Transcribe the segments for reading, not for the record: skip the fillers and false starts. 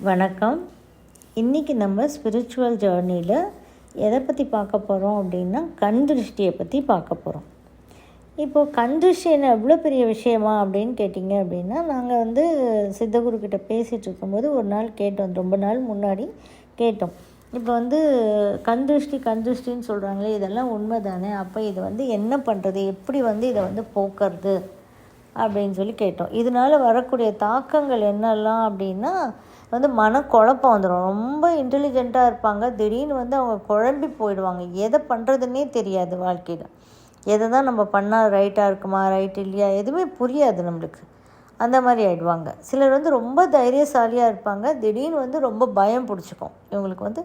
வணக்கம். இன்றைக்கி நம்ம ஸ்பிரிச்சுவல் ஜேர்னியில் எதை பற்றி பார்க்க போகிறோம் அப்படின்னா கண் திருஷ்டியை பற்றி பார்க்க போகிறோம். இப்போது கண் திருஷ்டி என்ன எவ்வளோ பெரிய விஷயமா அப்படின்னு கேட்டிங்க அப்படின்னா, நாங்கள் சித்தகுருக்கிட்ட பேசிகிட்டு இருக்கும்போது ஒரு நாள் கேட்டோம், ரொம்ப நாள் முன்னாடி கேட்டோம். இப்போ கண் திருஷ்டின்னு சொல்கிறாங்களே, இதெல்லாம் உண்மை தானே? அப்போ இது என்ன பண்ணுறது, எப்படி இதை போக்குறது அப்படின்னு சொல்லி கேட்டோம். இதனால் வரக்கூடிய தாக்கங்கள் என்னெல்லாம் அப்படின்னா, மனக்குழப்பம் வந்துடும். ரொம்ப இன்டெலிஜெண்ட்டாக இருப்பாங்க, திடீர்னு அவங்க குழம்பி போயிடுவாங்க. எதை பண்ணுறதுன்னே தெரியாது வாழ்க்கையில். எதை தான் நம்ம பண்ணால் ரைட்டாக இருக்குமா, ரைட் இல்லையா, எதுவுமே புரியாது நம்மளுக்கு. அந்த மாதிரி ஆகிடுவாங்க. சிலர் ரொம்ப தைரியசாலியாக இருப்பாங்க, திடீர்னு ரொம்ப பயம் பிடிச்சிக்கும். இவங்களுக்கு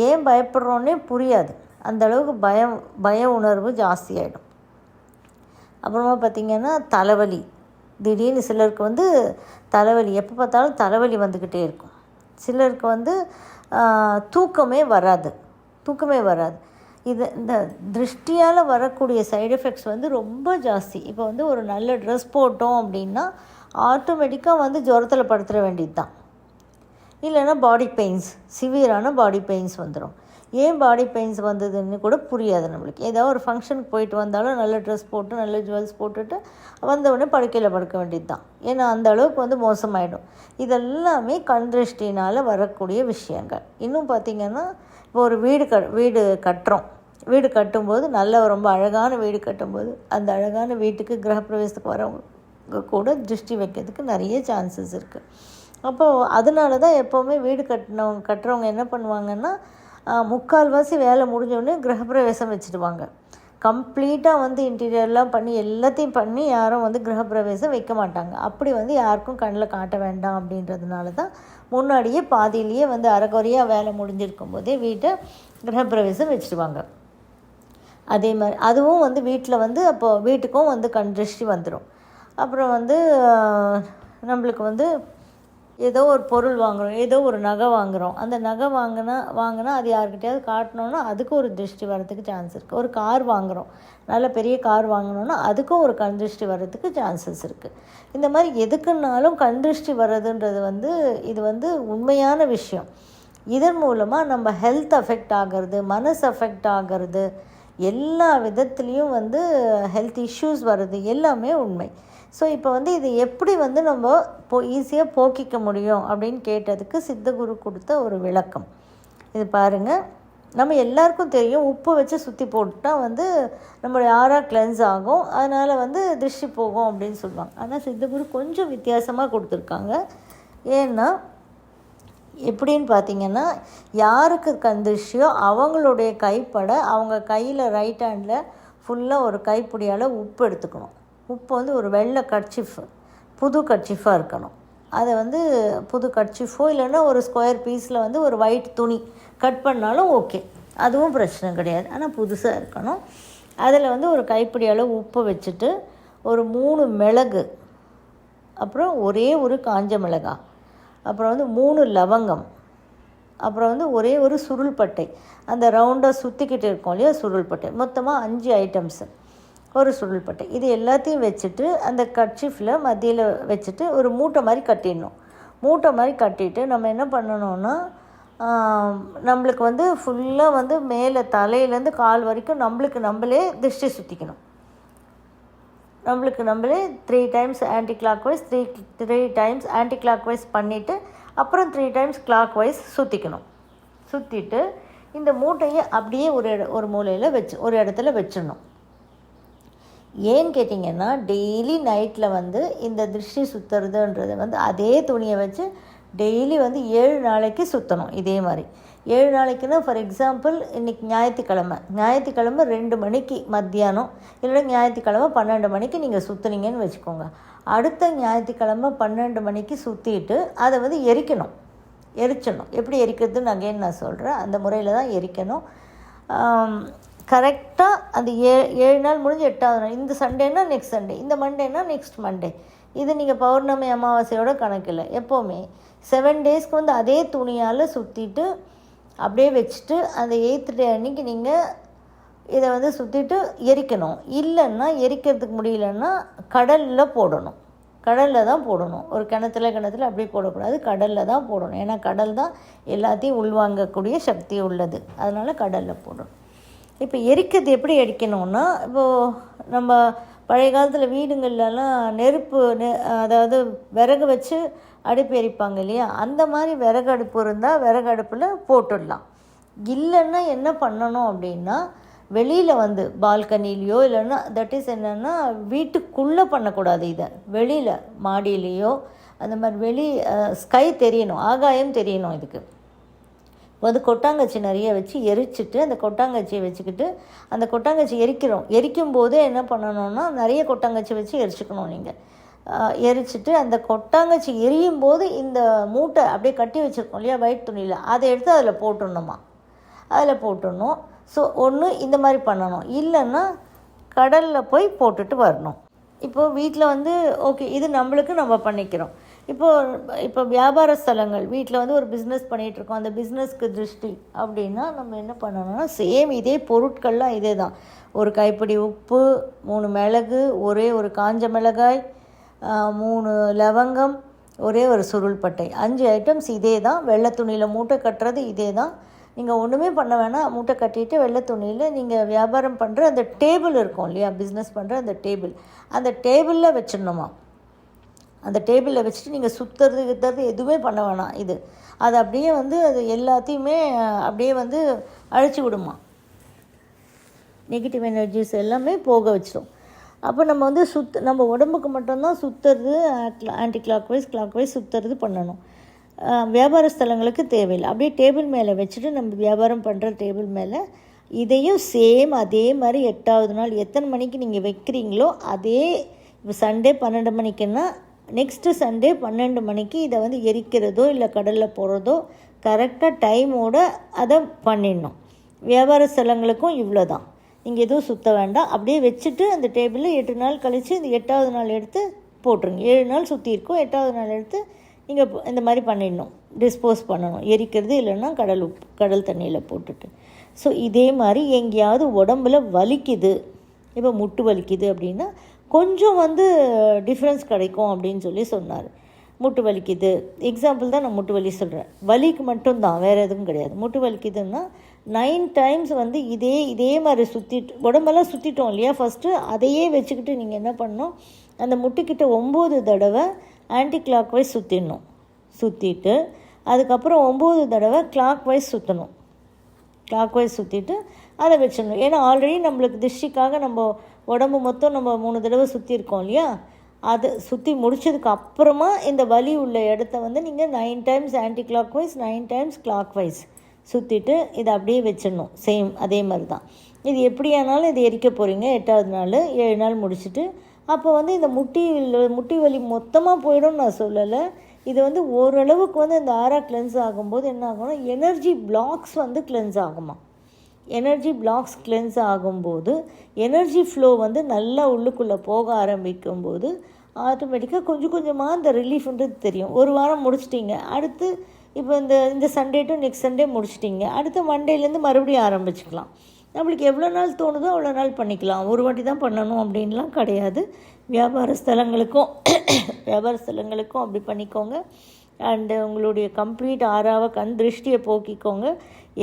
ஏன் பயப்படுறோன்னே புரியாது. அந்தளவுக்கு பய உணர்வு ஜாஸ்தியாகிடும். அப்புறமா பார்த்திங்கன்னா தலைவலி. திடீர்னு சிலருக்கு தலைவலி, எப்போ பார்த்தாலும் தலைவலி வந்துக்கிட்டே இருக்கும். சிலருக்கு தூக்கமே வராது. இந்த திருஷ்டியால் வரக்கூடிய சைடு எஃபெக்ட்ஸ் ரொம்ப ஜாஸ்தி. இப்போ ஒரு நல்ல ட்ரெஸ் போட்டோம் அப்படின்னா ஆட்டோமேட்டிக்காக ஜுரத்தில் படுத்துட வேண்டியது தான். இல்லைன்னா பாடி பெயின்ஸ், சிவியரான பாடி பெயின்ஸ் வந்துடும். ஏன் பாடி பெயின்ஸ் வந்ததுன்னு கூட புரியாது நம்மளுக்கு. ஏதாவது ஒரு ஃபங்க்ஷனுக்கு போயிட்டு வந்தாலும் நல்ல ட்ரெஸ் போட்டு நல்ல ஜுவல்ஸ் போட்டுட்டு வந்தவுடனே படுக்கையில் படுக்க வேண்டியது தான். ஏன்னா அந்த அளவுக்கு மோசமாயிடும். இதெல்லாமே கண் திருஷ்டினால் வரக்கூடிய விஷயங்கள். இன்னும் பார்த்திங்கன்னா, இப்போ ஒரு வீடு கட்டுறோம். வீடு கட்டும்போது ரொம்ப அழகான வீடு கட்டும்போது அந்த அழகான வீட்டுக்கு கிரகப்பிரவேசத்துக்கு வரவங்க கூட திருஷ்டி வைக்கிறதுக்கு நிறைய சான்சஸ் இருக்குது. அப்போது அதனால தான் எப்போவுமே வீடு கட்டுறவங்க என்ன பண்ணுவாங்கன்னா, முக்கால்வாசி வேலை முடிஞ்சோடனே கிரகப்பிரவேசம் வச்சுடுவாங்க. கம்ப்ளீட்டாக இன்டீரியர்லாம் பண்ணி எல்லாத்தையும் பண்ணி யாரும் கிரகப்பிரவேசம் வைக்க மாட்டாங்க. அப்படி யாருக்கும் கண்ணில் காட்ட வேண்டாம் அப்படின்றதுனால தான் முன்னாடியே பாதியிலேயே அரைகுறையாக வேலை முடிஞ்சிருக்கும் போதே வீட்டை கிரகப்பிரவேசம் வச்சுடுவாங்க. அதே மாதிரி அதுவும் வீட்டில் அப்போது வீட்டுக்கும் கண் திருஷ்டி வந்துடும். அப்புறம் நம்மளுக்கு ஏதோ ஒரு பொருள் வாங்குகிறோம், ஏதோ ஒரு நகை வாங்குகிறோம். அந்த நகை வாங்கினா அது யார்கிட்டையாவது காட்டினோன்னா அதுக்கும் ஒரு திருஷ்டி வரதுக்கு சான்ஸ் இருக்குது. ஒரு கார் வாங்குகிறோம், நல்ல பெரிய கார் வாங்கினோன்னா அதுக்கும் ஒரு கண் திருஷ்டி வர்றதுக்கு சான்சஸ் இருக்குது. இந்த மாதிரி எதுக்குன்னாலும் கண் திருஷ்டி வர்றதுன்றது இது உண்மையான விஷயம். இதன் மூலமாக நம்ம ஹெல்த் அஃபெக்ட் ஆகிறது, மனசு அஃபெக்ட் ஆகிறது, எல்லா விதத்துலேயும் ஹெல்த் இஷ்யூஸ் வர்றது எல்லாமே உண்மை. ஸோ இப்போ இது எப்படி நம்ம ஈஸியாக போக்கிக்க முடியும் அப்படின்னு கேட்டதுக்கு சித்தகுரு கொடுத்த ஒரு விளக்கம் இது பாருங்கள். நம்ம எல்லாருக்கும் தெரியும், உப்பு வச்சு சுற்றி போட்டுட்டால் நம்மளுடைய ஆரா கிளென்ஸ் ஆகும், அதனால் திருஷ்டி போகும் அப்படின்னு சொல்லுவாங்க. ஆனால் சித்தகுரு கொஞ்சம் வித்தியாசமாக கொடுத்துருக்காங்க. ஏன்னா எப்படின்னு பார்த்தீங்கன்னா, யாருக்கு கண் திருஷ்டியோ அவங்களுடைய கைப்பட அவங்க கையில் ரைட் ஹேண்டில் ஃபுல்லாக ஒரு கைப்பிடியால் உப்பு எடுத்துக்கணும். உப்பு ஒரு வெள்ளை கர்ச்சிஃப், புது கர்ச்சிஃபாக இருக்கணும். அதை புது கர்ச்சிஃபோ இல்லைன்னா ஒரு ஸ்கொயர் பீஸில் ஒரு ஒயிட் துணி கட் பண்ணாலும் ஓகே, அதுவும் பிரச்சனை கிடையாது. ஆனால் புதுசாக இருக்கணும். அதில் ஒரு கைப்பிடி அளவு உப்பு வச்சுட்டு ஒரு 3 மிளகு, அப்புறம் ஒரே ஒரு காஞ்ச மிளகாய், அப்புறம் 3 லவங்கம், அப்புறம் ஒரே ஒரு சுருள்பட்டை, அந்த ரவுண்டாக சுற்றிக்கிட்டு இருக்கோம் இல்லையா சுருள்பட்டை, மொத்தமாக 5 ஐட்டம்ஸு, ஒரு சுருள்பட்டை. இது எல்லாத்தையும் வச்சுட்டு அந்த கர்ச்சிஃபில் மத்தியில் வச்சுட்டு ஒரு மூட்டை மாதிரி கட்டிடணும். மூட்டை மாதிரி கட்டிட்டு நம்ம என்ன பண்ணணும்னா, நம்மளுக்கு ஃபுல்லாக மேலே தலையிலேருந்து கால் வரைக்கும் நம்மளே திருஷ்டி சுற்றிக்கணும். நம்மளே 3 times anticlockwise, 3 times anticlockwise பண்ணிவிட்டு அப்புறம் 3 டைம்ஸ் கிளாக் வைஸ் சுற்றிக்கணும். சுற்றிட்டு இந்த மூட்டையை அப்படியே ஒரு மூலையில் ஒரு இடத்துல வச்சிடணும். ஏன்னு கேட்டிங்கன்னா, டெய்லி நைட்டில் இந்த திருஷ்டி சுற்றுறதுன்றது அதே துணியை வச்சு டெய்லி 7 நாளைக்கு சுற்றணும். இதே மாதிரி 7 நாளைக்குன்னா, ஃபார் எக்ஸாம்பிள் இன்றைக்கி ஞாயிற்றுக்கிழமை 2 மணிக்கு மத்தியானம், இல்லைன்னா ஞாயிற்றுக்கிழமை 12 மணிக்கு நீங்கள் சுற்றுனீங்கன்னு வச்சுக்கோங்க. அடுத்த ஞாயிற்றுக்கிழமை 12 மணிக்கு சுற்றிட்டு அதை எரிச்சிடணும். எப்படி எரிக்கிறதுன்னு அகைன் நான் சொல்கிறேன். அந்த முறையில் தான் எரிக்கணும். கரெக்டாக அந்த 7 நாள் முடிஞ்சு 8வது நாள், இந்த சண்டேனா நெக்ஸ்ட் சண்டே, இந்த மண்டேனா நெக்ஸ்ட் மண்டே. இது நீங்கள் பௌர்ணமி அமாவாசையோட கணக்கில் எப்போவுமே 7 டேஸ்க்கு அதே துணியால் சுற்றிட்டு அப்படியே வச்சுட்டு அந்த 8th டே அன்றைக்கி நீங்கள் இதை சுற்றிட்டு எரிக்கணும். இல்லைன்னா எரிக்கிறதுக்கு முடியலன்னா கடலில் போடணும். கடலில் தான் போடணும். ஒரு கிணத்துல அப்படியே போடக்கூடாது, கடலில் தான் போடணும். ஏன்னா கடல் தான் எல்லாத்தையும் உள்வாங்கக்கூடிய சக்தி உள்ளது. அதனால் கடலில் போடணும். இப்போ எரிக்கிறது எப்படி எரிக்கணும்னா, இப்போது நம்ம பழைய காலத்தில் வீடுங்கள்லாம் அதாவது விறகு வச்சு அடுப்பு எரிப்பாங்க இல்லையா, அந்த மாதிரி விறகு அடுப்பு இருந்தால் விறகு அடுப்பில் போட்டுடலாம். இல்லைன்னா என்ன பண்ணணும் அப்படின்னா, வெளியில் வந்து பால்கனிலேயோ இல்லைன்னா தட் இஸ் என்னென்னா வீட்டுக்குள்ளே பண்ணக்கூடாது. இதை வெளியில் மாடியிலேயோ அந்த மாதிரி ஸ்கை தெரியணும், ஆகாயம் தெரியணும். இதுக்கு வந்து கொட்டாங்கச்சி நிறைய வச்சு எரிச்சிட்டு அந்த கொட்டாங்கச்சியை வச்சுக்கிட்டு அந்த கொட்டாங்கச்சி எரிக்கும் போதே என்ன பண்ணணும்னா, நிறைய கொட்டாங்கச்சி வச்சு எரிச்சிக்கணும். நீங்கள் எரிச்சிட்டு அந்த கொட்டாங்கச்சி எரியும் போது இந்த மூட்டை அப்படியே கட்டி வச்சுருக்கோம் இல்லையா ஒயிட் துணியில், அதை எடுத்து அதில் போட்டுடணுமா. அதில் போட்டுடணும். ஸோ ஒன்று இந்த மாதிரி பண்ணணும், இல்லைன்னா கடலில் போய் போட்டுட்டு வரணும். இப்போது வீட்டில் வந்து ஓகே, இது நம்ம பண்ணிக்கிறோம். இப்போ வியாபார ஸ்தலங்கள், வீட்டில் வந்து ஒரு பிஸ்னஸ் பண்ணிகிட்ருக்கோம், அந்த பிஸ்னஸ்க்கு திருஷ்டி அப்படின்னா நம்ம என்ன பண்ணணும்னா, சேம் இதே பொருட்கள்லாம் இதே தான். ஒரு கைப்பிடி உப்பு, 3 மிளகு, ஒரே ஒரு காஞ்ச மிளகாய், 3 லவங்கம், ஒரே ஒரு சுருள்பட்டை, 5 ஐட்டம்ஸ் இதே தான். வெள்ளை துணியில் மூட்டை கட்டுறது இதே தான். நீங்கள் ஒன்றுமே பண்ண வேணாம். மூட்டை கட்டிட்டு வெள்ளை துணியில் நீங்கள் வியாபாரம் பண்ணுற அந்த டேபிள் இருக்கும் இல்லையா, பிஸ்னஸ் பண்ணுற அந்த டேபிளில் வச்சிடணுமா. அந்த டேபிளில் வச்சுட்டு நீங்கள் சுற்றுறது எதுவுமே பண்ண வேணாம். அது அப்படியே வந்து அது எல்லாத்தையுமே அப்படியே வந்து அழிச்சு விடுமா. நெகட்டிவ் எனர்ஜிஸ் எல்லாமே போக வச்சிடும். அப்போ நம்ம வந்து நம்ம உடம்புக்கு மட்டும்தான் சுற்றுறது, ஆன்டி கிளாக் வைஸ் சுற்றுறது பண்ணணும். வியாபார ஸ்தலங்களுக்கு தேவையில்லை. அப்படியே டேபிள் மேலே வச்சுட்டு நம்ம வியாபாரம் பண்ணுற டேபிள் மேலே இதையும் சேம் அதே மாதிரி 8வது நாள் எத்தனை மணிக்கு நீங்கள் வைக்கிறீங்களோ அதே, இப்போ சண்டே 12 மணிக்குன்னா நெக்ஸ்ட்டு சண்டே 12 மணிக்கு இதை வந்து எரிக்கிறதோ இல்லை கடலில் போடுறதோ கரெக்டாக டைமோடு அதை பண்ணிடணும். வியாபார ஸ்தலங்களுக்கும் இவ்வளோ தான். நீங்கள் எதுவும் சுற்ற வேண்டாம். அப்படியே வச்சுட்டு அந்த டேபிளில் 8 நாள் கழித்து இந்த 8வது நாள் எடுத்து போட்டுருங்க. 7 நாள் சுற்றி இருக்கும், 8வது நாள் எடுத்து நீங்கள் இந்த மாதிரி பண்ணிடணும், டிஸ்போஸ் பண்ணணும். எரிக்கிறது இல்லைன்னா கடல் தண்ணியில் போட்டுட்டு. ஸோ இதே மாதிரி எங்கேயாவது உடம்புல வலிக்குது, இப்போ முட்டு வலிக்குது அப்படின்னா கொஞ்சம் வந்து டிஃப்ரென்ஸ் கிடைக்கும் அப்படின்னு சொன்னார். முட்டு வலிக்குது எக்ஸாம்பிள் தான், நான் முட்டு வலி சொல்கிறேன். வலிக்கு மட்டும்தான், வேறு எதுவும் கிடையாது. முட்டு வலிக்குதுன்னா 9 டைம்ஸ் வந்து இதே மாதிரி உடம்பெல்லாம் சுற்றிட்டோம் இல்லையா ஃபஸ்ட்டு, அதையே வச்சுக்கிட்டு நீங்கள் என்ன பண்ணணும், அந்த முட்டுக்கிட்ட 9 தடவை ஆன்டி கிளாக் வைஸ் சுற்றிட்டு அதுக்கப்புறம் 9 தடவை கிளாக் வைஸ் சுற்றிட்டு அதை வச்சிடணும். ஏன்னா ஆல்ரெடி நம்மளுக்கு திருஷ்டிக்காக நம்ம உடம்பு மொத்தம் நம்ம 3 தடவை சுற்றிருக்கோம் இல்லையா, அது சுற்றி முடித்ததுக்கு அப்புறமா இந்த வலி உள்ள இடத்த வந்து நீங்கள் 9 times anticlockwise 9 times clockwise சுற்றிட்டு இதை அப்படியே வச்சிடணும். சேம் அதே மாதிரி தான். இது எப்படியானாலும் இது எரிக்க போகிறீங்க 8வது நாள், 7 நாள் முடிச்சுட்டு. அப்போ வந்து இந்த முட்டி வலி மொத்தமாக போயிடும் நான் சொல்லலை. இது வந்து ஓரளவுக்கு வந்து இந்த ஆரா கிளென்ஸ் ஆகும்போது என்ன ஆகும்னா, எனர்ஜி பிளாக்ஸ் வந்து கிளென்ஸ் ஆகுமா. எனர்ஜி பிளாக்ஸ் கிளென்ஸ் ஆகும்போது எனர்ஜி ஃப்ளோ வந்து நல்லா உள்ளுக்குள்ளே போக ஆரம்பிக்கும்போது ஆட்டோமேட்டிக்காக கொஞ்சம் கொஞ்சமாக இந்த ரிலீஃப்ன்றது தெரியும். ஒரு வாரம் முடிச்சிட்டிங்க, அடுத்து இப்போ இந்த சண்டே டு நெக்ஸ்ட் சண்டே முடிச்சிட்டிங்க, அடுத்த மண்டேலேருந்து மறுபடியும் ஆரம்பிச்சுக்கலாம். நம்மளுக்கு எவ்வளோ நாள் தோணுதோ அவ்வளோ நாள் பண்ணிக்கலாம். ஒரு வாட்டி தான் பண்ணணும் அப்படின்லாம் கிடையாது. வியாபார ஸ்தலங்களுக்கும் அப்படி பண்ணிக்கோங்க. அண்டு உங்களுடைய கம்ப்ளீட் ஆறாவை கண் திருஷ்டியை போக்கிக்கோங்க.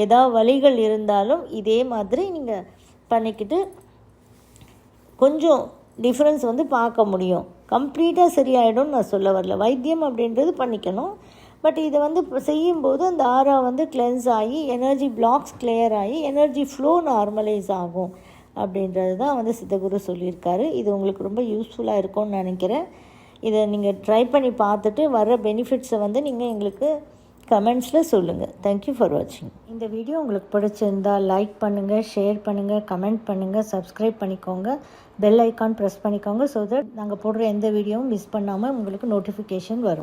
ஏதாவது வலிகள் இருந்தாலும் இதே மாதிரி நீங்கள் பண்ணிக்கிட்டு கொஞ்சம் டிஃப்ரென்ஸ் வந்து பார்க்க முடியும். கம்ப்ளீட்டாக சரியாயிடும்னு நான் சொல்ல வரல. வைத்தியம் அப்படின்றது பண்ணிக்கணும். பட் இதை வந்து செய்யும்போது அந்த ஆரா வந்து கிளென்ஸ் ஆகி எனர்ஜி பிளாக்ஸ் கிளியர் ஆகி எனர்ஜி ஃப்ளோ நார்மலைஸ் ஆகும் அப்படின்றது தான் வந்து சித்தகுரு சொல்லியிருக்காரு. இது உங்களுக்கு ரொம்ப யூஸ்ஃபுல்லாக இருக்கும்னு நினைக்கிறேன். இதை நீங்கள் ட்ரை பண்ணி பார்த்துட்டு வர பெனிஃபிட்ஸை வந்து நீங்கள் எங்களுக்கு கமெண்ட்ஸில் சொல்லுங்கள். தேங்க்யூ ஃபார் வாட்சிங். இந்த வீடியோ உங்களுக்கு பிடிச்சிருந்தால் லைக் பண்ணுங்கள், ஷேர் பண்ணுங்கள், கமெண்ட் பண்ணுங்கள், சப்ஸ்கிரைப் பண்ணிக்கோங்க, பெல் ஐக்கான் ப்ரெஸ் பண்ணிக்கோங்க. ஸோ தட் நாங்கள் போடுற எந்த வீடியோவும் மிஸ் பண்ணாமல் உங்களுக்கு நோட்டிஃபிகேஷன் வரும்.